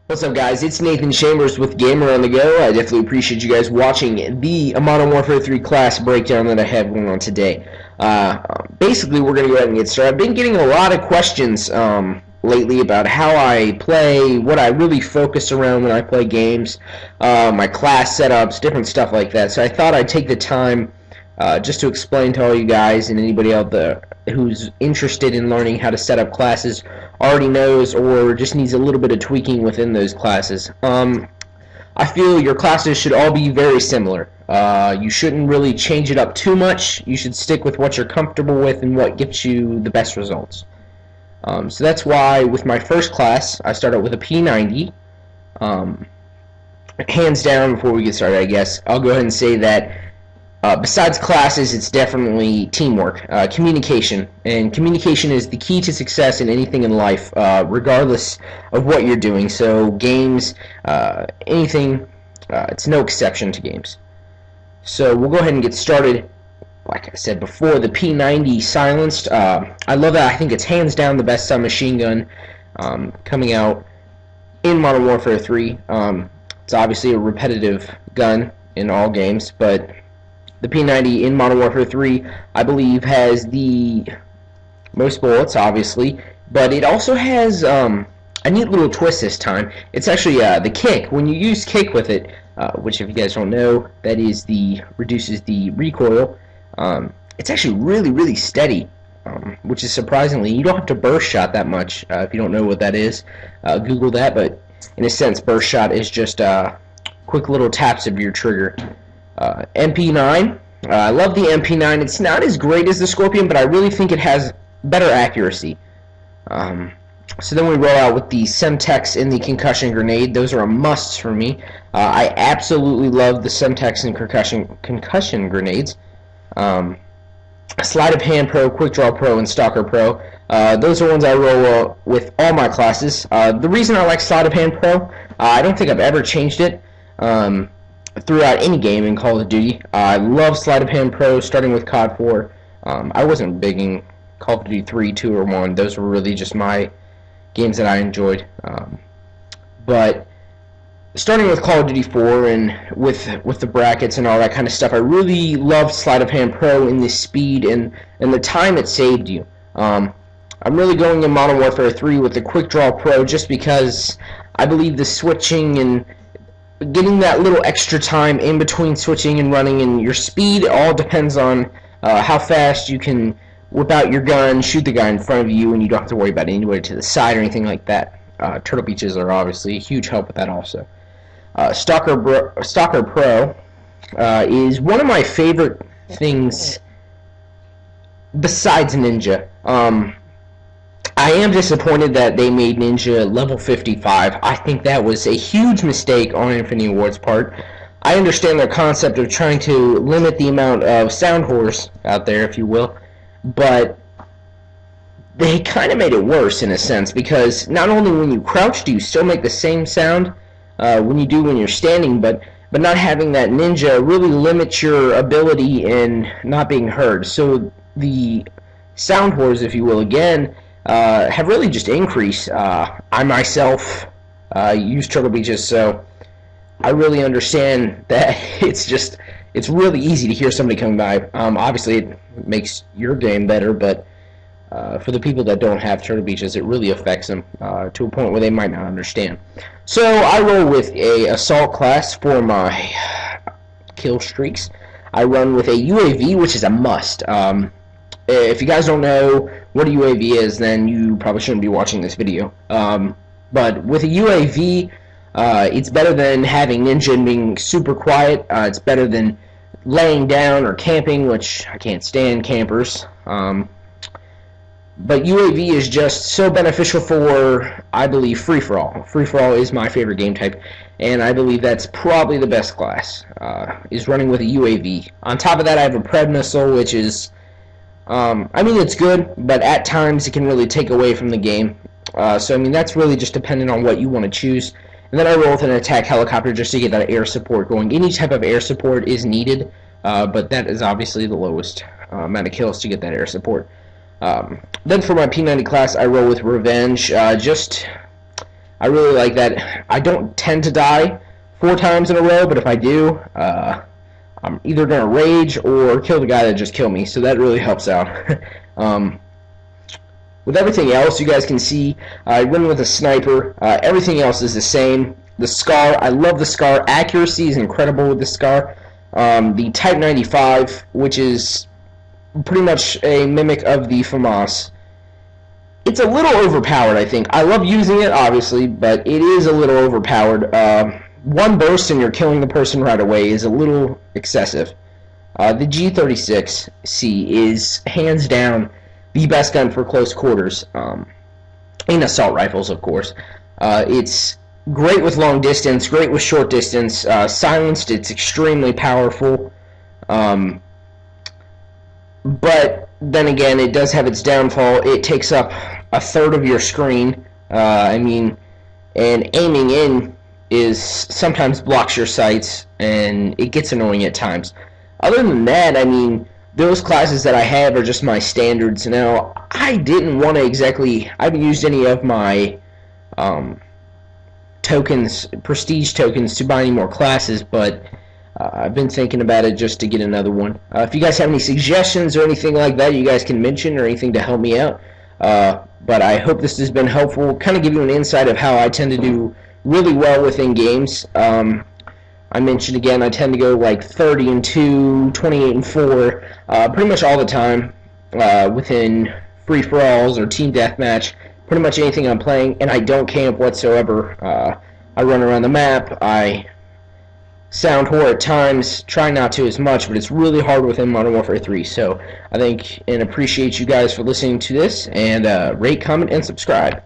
What's up, guys? It's Nathan Chambers with Gamer on the Go. I definitely appreciate you guys watching the Modern Warfare 3 class breakdown that I have going on today. Basically, we're going to go ahead and get started. I've been getting a lot of questions lately about how I play, what I really focus around when I play games, my class setups, different stuff like that. So I thought I'd take the time just to explain to all you guys and anybody out there who's interested in learning how to set up classes, already knows, or just needs a little bit of tweaking within those classes. I feel your classes should all be very similar. You shouldn't really change it up too much. You should stick with what you're comfortable with and what gets you the best results. So that's why with my first class, I started with a P90. Hands down, before we get started, I guess, I'll go ahead and say that besides classes, it's definitely teamwork, communication, and communication is the key to success in anything in life, regardless of what you're doing. So games, anything, it's no exception to games. So we'll go ahead and get started. Like I said before, the P90 silenced. I love that. I think it's hands down the best submachine gun coming out in Modern Warfare 3. It's obviously a repetitive gun in all games, but the P90 in Modern Warfare 3, I believe, has the most bullets, obviously, but it also has a neat little twist this time. It's actually the kick. When you use kick with it, which if you guys don't know, that is reduces the recoil. It's actually really, really steady, which is surprisingly, you don't have to burst shot that much. If you don't know what that is, Google that, but in a sense, burst shot is just quick little taps of your trigger. MP9, I love the MP9. It's not as great as the Scorpion, but I really think it has better accuracy. So then we roll out with the Semtex and the Concussion Grenade. Those are a must for me. I absolutely love the Semtex and Concussion Grenades. Sleight of Hand Pro, Quick Draw Pro, and Stalker Pro. Those are ones I roll with all my classes. The reason I like Sleight of Hand Pro, I don't think I've ever changed it throughout any game in Call of Duty. I love Sleight of Hand Pro, starting with COD 4. I wasn't big in Call of Duty 3, 2, or 1. Those were really just my games that I enjoyed. But starting with Call of Duty 4 and with the brackets and all that kind of stuff, I really loved Sleight of Hand Pro in the speed and the time it saved you. I'm really going in Modern Warfare 3 with the Quick Draw Pro just because I believe the switching and getting that little extra time in between switching and running and your speed all depends on how fast you can whip out your gun, shoot the guy in front of you, and you don't have to worry about anybody to the side or anything like that. Turtle Beaches are obviously a huge help with that also. Stalker Pro is one of my favorite things besides Ninja. I am disappointed that they made Ninja level 55. I think that was a huge mistake on Infinity Ward's part. I understand their concept of trying to limit the amount of sound whores out there, if you will, but they kind of made it worse in a sense, because not only when you crouch do you still make the same sound when you do when you're standing, but not having that ninja really limits your ability in not being heard. So the sound whores, if you will, again, have really just increased. I myself use Turtle Beaches, so I really understand that it's really easy to hear somebody coming by. Obviously, it makes your game better, but for the people that don't have Turtle Beaches, it really affects them to a point where they might not understand. So I roll with a assault class for my kill streaks. I run with a UAV, which is a must. If you guys don't know what a UAV is, then you probably shouldn't be watching this video. But with a UAV, it's better than having Ninja and being super quiet. It's better than laying down or camping, which I can't stand campers. But UAV is just so beneficial for, I believe, free-for-all. Free-for-all is my favorite game type, and I believe that's probably the best class, is running with a UAV. On top of that, I have a Pred missile, which is, I mean, it's good, but at times it can really take away from the game. So, I mean, that's really just dependent on what you want to choose. And then I roll with an attack helicopter just to get that air support going. Any type of air support is needed, but that is obviously the lowest amount of kills to get that air support. Then for my P90 class, I roll with Revenge. Just I really like that. I don't tend to die 4 times in a row, but if I do, I'm either going to rage or kill the guy that just killed me, so that really helps out. With everything else, you guys can see I win with a sniper. Everything else is the same. The SCAR, I love the SCAR. Accuracy is incredible with the SCAR. The Type 95, which is pretty much a mimic of the FAMAS. It's a little overpowered, I think. I love using it, obviously, but it is a little overpowered. One burst and you're killing the person right away is a little excessive. The G36C is hands down the best gun for close quarters, in assault rifles, of course. It's great with long distance, great with short distance. Silenced, it's extremely powerful. But then again, it does have its downfall. It takes up a third of your screen. And aiming in is sometimes blocks your sights, and it gets annoying at times. Other than that, I mean, those classes that I have are just my standards. Now, I didn't want to exactly, I haven't used any of my tokens, prestige tokens, to buy any more classes, but I've been thinking about it just to get another one. If you guys have any suggestions or anything like that you guys can mention, or anything to help me out. But I hope this has been helpful, kind of give you an insight of how I tend to do really well within games. I mentioned again, I tend to go like 30-2, 28-4, pretty much all the time within free-for-alls or team deathmatch, pretty much anything I'm playing, and I don't camp whatsoever. I run around the map, I sound whore at times, try not to as much, but it's really hard within Modern Warfare 3, so I thank and appreciate you guys for listening to this, and rate, comment, and subscribe.